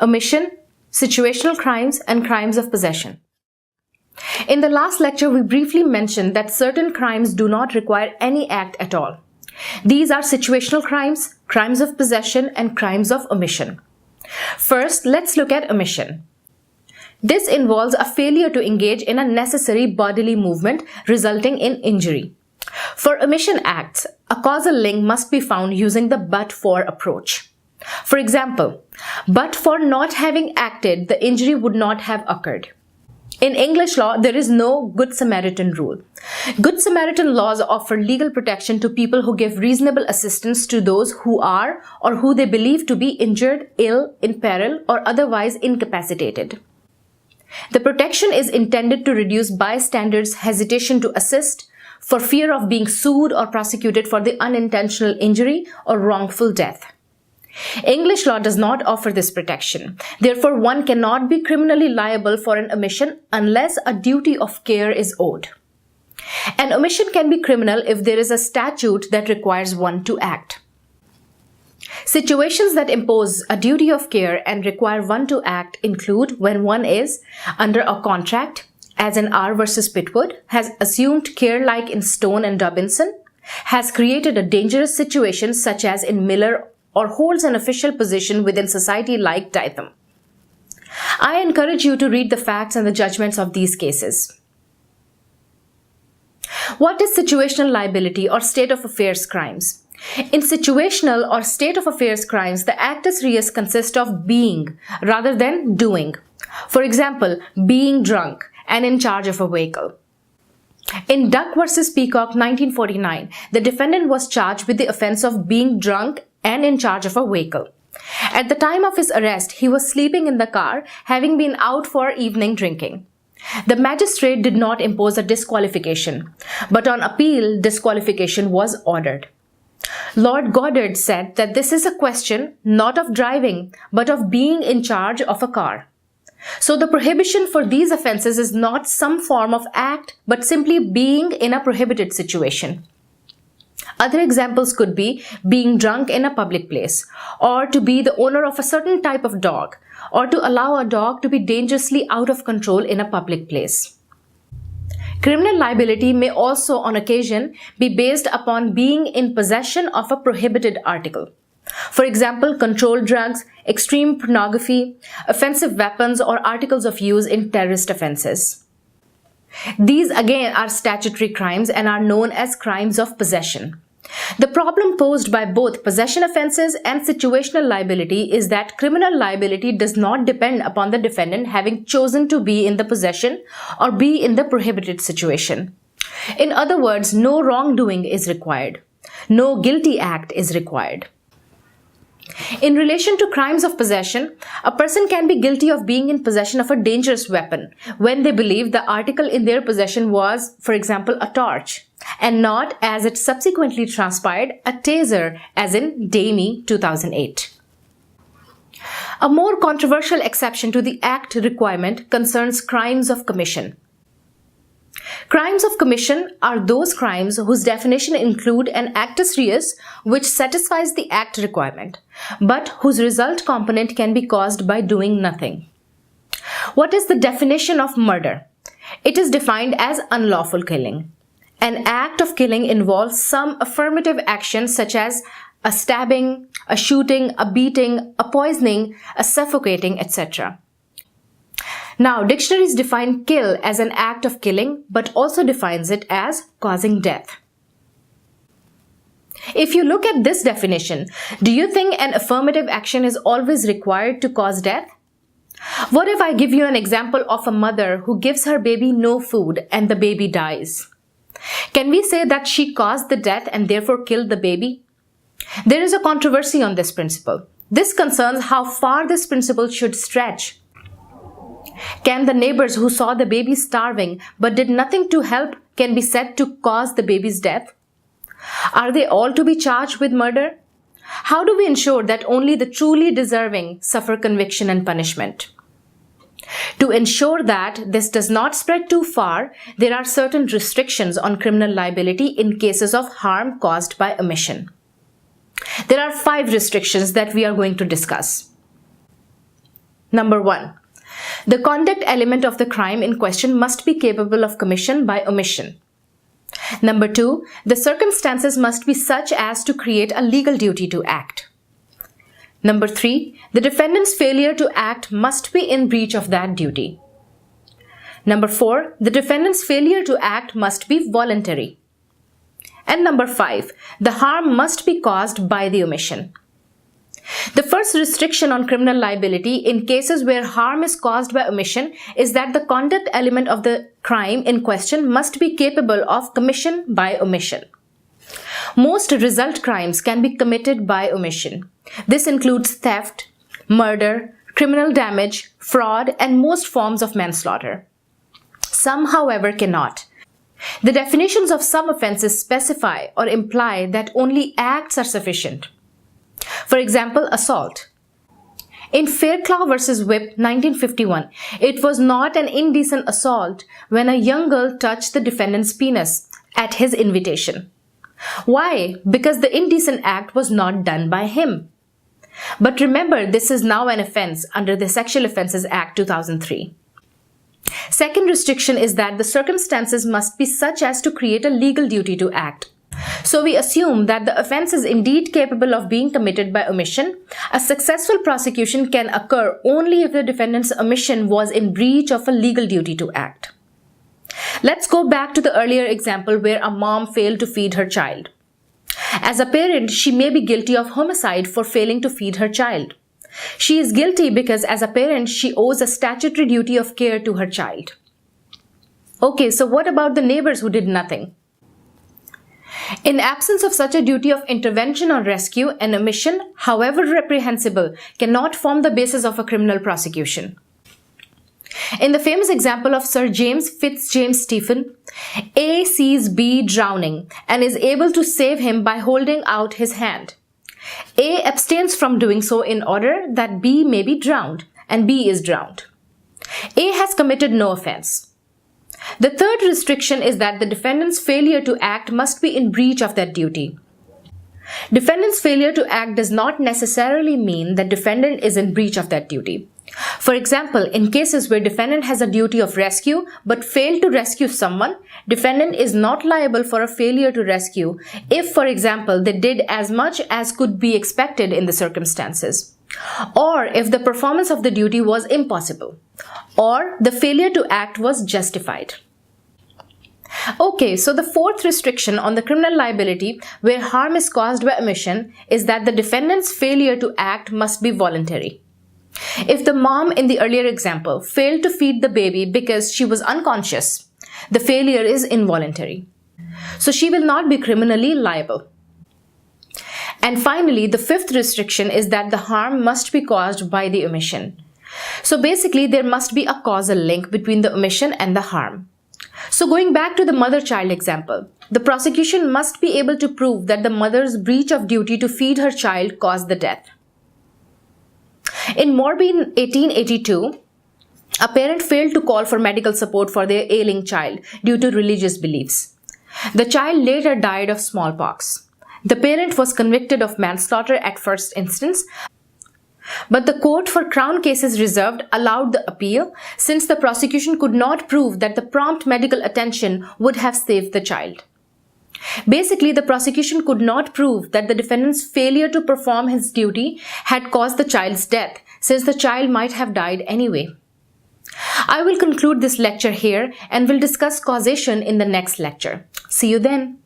omission, situational crimes, and crimes of possession. In the last lecture, we briefly mentioned that certain crimes do not require any act at all. These are situational crimes, crimes of possession, and crimes of omission. First, let's look at omission. This involves a failure to engage in a necessary bodily movement resulting in injury. For omission acts, a causal link must be found using the but-for approach. For example, but for not having acted, the injury would not have occurred. In English law, there is no Good Samaritan rule. Good Samaritan laws offer legal protection to people who give reasonable assistance to those who are or who they believe to be injured, ill, in peril, or otherwise incapacitated. The protection is intended to reduce bystanders' hesitation to assist for fear of being sued or prosecuted for the unintentional injury or wrongful death. English law does not offer this protection. Therefore, one cannot be criminally liable for an omission unless a duty of care is owed. An omission can be criminal if there is a statute that requires one to act. Situations that impose a duty of care and require one to act include when one is under a contract, as in R versus Pittwood, has assumed care like in Stone and Dobinson, has created a dangerous situation such as in Miller, or holds an official position within society like Dytham. I encourage you to read the facts and the judgments of these cases. What is situational liability or state of affairs crimes? In situational or state of affairs crimes, the Actus Reus consists of being rather than doing. For example, being drunk and in charge of a vehicle. In Duck versus Peacock 1949, the defendant was charged with the offense of being drunk and in charge of a vehicle. At the time of his arrest, he was sleeping in the car, having been out for evening drinking. The magistrate did not impose a disqualification, but on appeal, disqualification was ordered. Lord Goddard said that this is a question not of driving, but of being in charge of a car. So the prohibition for these offenses is not some form of act, but simply being in a prohibited situation. Other examples could be being drunk in a public place, or to be the owner of a certain type of dog, or to allow a dog to be dangerously out of control in a public place. Criminal liability may also, on occasion, be based upon being in possession of a prohibited article. For example, controlled drugs, extreme pornography, offensive weapons, or articles of use in terrorist offenses. These again are statutory crimes and are known as crimes of possession. The problem posed by both possession offenses and situational liability is that criminal liability does not depend upon the defendant having chosen to be in the possession or be in the prohibited situation. In other words, no wrongdoing is required. No guilty act is required. In relation to crimes of possession, a person can be guilty of being in possession of a dangerous weapon when they believe the article in their possession was, for example, a torch, and not, as it subsequently transpired, a taser, as in Damey 2008. A more controversial exception to the Act requirement concerns crimes of commission. Crimes of commission are those crimes whose definition include an Actus Reus which satisfies the Act requirement, but whose result component can be caused by doing nothing. What is the definition of murder? It is defined as unlawful killing. An act of killing involves some affirmative action such as a stabbing, a shooting, a beating, a poisoning, a suffocating, etc. Now, dictionaries define kill as an act of killing, but also defines it as causing death. If you look at this definition, do you think an affirmative action is always required to cause death? What if I give you an example of a mother who gives her baby no food and the baby dies? Can we say that she caused the death and therefore killed the baby? There is a controversy on this principle. This concerns how far this principle should stretch. Can the neighbors who saw the baby starving but did nothing to help can be said to cause the baby's death? Are they all to be charged with murder? How do we ensure that only the truly deserving suffer conviction and punishment? To ensure that this does not spread too far, there are certain restrictions on criminal liability in cases of harm caused by omission. There are 5 restrictions that we are going to discuss. Number 1. The conduct element of the crime in question must be capable of commission by omission. Number 2. The circumstances must be such as to create a legal duty to act. Number 3. The defendant's failure to act must be in breach of that duty. Number 4. The defendant's failure to act must be voluntary. And number 5. The harm must be caused by the omission. The first restriction on criminal liability in cases where harm is caused by omission is that the conduct element of the crime in question must be capable of commission by omission. Most result crimes can be committed by omission. This includes theft, murder, criminal damage, fraud, and most forms of manslaughter. Some, however, cannot. The definitions of some offenses specify or imply that only acts are sufficient. For example, assault. In Fairclough v. Whipp, 1951, it was not an indecent assault when a young girl touched the defendant's penis at his invitation. Why? Because the indecent act was not done by him. But remember, this is now an offense under the Sexual Offences Act 2003. Second restriction is that the circumstances must be such as to create a legal duty to act. So we assume that the offense is indeed capable of being committed by omission. A successful prosecution can occur only if the defendant's omission was in breach of a legal duty to act. Let's go back to the earlier example where a mom failed to feed her child. As a parent, she may be guilty of homicide for failing to feed her child. She is guilty because as a parent, she owes a statutory duty of care to her child. Okay, so what about the neighbors who did nothing? In absence of such a duty of intervention or rescue, an omission, however reprehensible, cannot form the basis of a criminal prosecution. In the famous example of Sir James Fitzjames Stephen, A sees B drowning and is able to save him by holding out his hand. A abstains from doing so in order that B may be drowned, and B is drowned. A has committed no offense. The third restriction is that the defendant's failure to act must be in breach of that duty. Defendant's failure to act does not necessarily mean that defendant is in breach of that duty. For example, in cases where defendant has a duty of rescue but failed to rescue someone, defendant is not liable for a failure to rescue if, for example, they did as much as could be expected in the circumstances, or if the performance of the duty was impossible, or the failure to act was justified. Okay, so the fourth restriction on the criminal liability where harm is caused by omission is that the defendant's failure to act must be voluntary. If the mom in the earlier example failed to feed the baby because she was unconscious, the failure is involuntary. So she will not be criminally liable. And finally, the fifth restriction is that the harm must be caused by the omission. So basically, there must be a causal link between the omission and the harm. So going back to the mother-child example, the prosecution must be able to prove that the mother's breach of duty to feed her child caused the death. In Morby in 1882, a parent failed to call for medical support for their ailing child due to religious beliefs. The child later died of smallpox. The parent was convicted of manslaughter at first instance, but the court for Crown cases reserved allowed the appeal since the prosecution could not prove that the prompt medical attention would have saved the child. Basically, the prosecution could not prove that the defendant's failure to perform his duty had caused the child's death, since the child might have died anyway. I will conclude this lecture here and will discuss causation in the next lecture. See you then.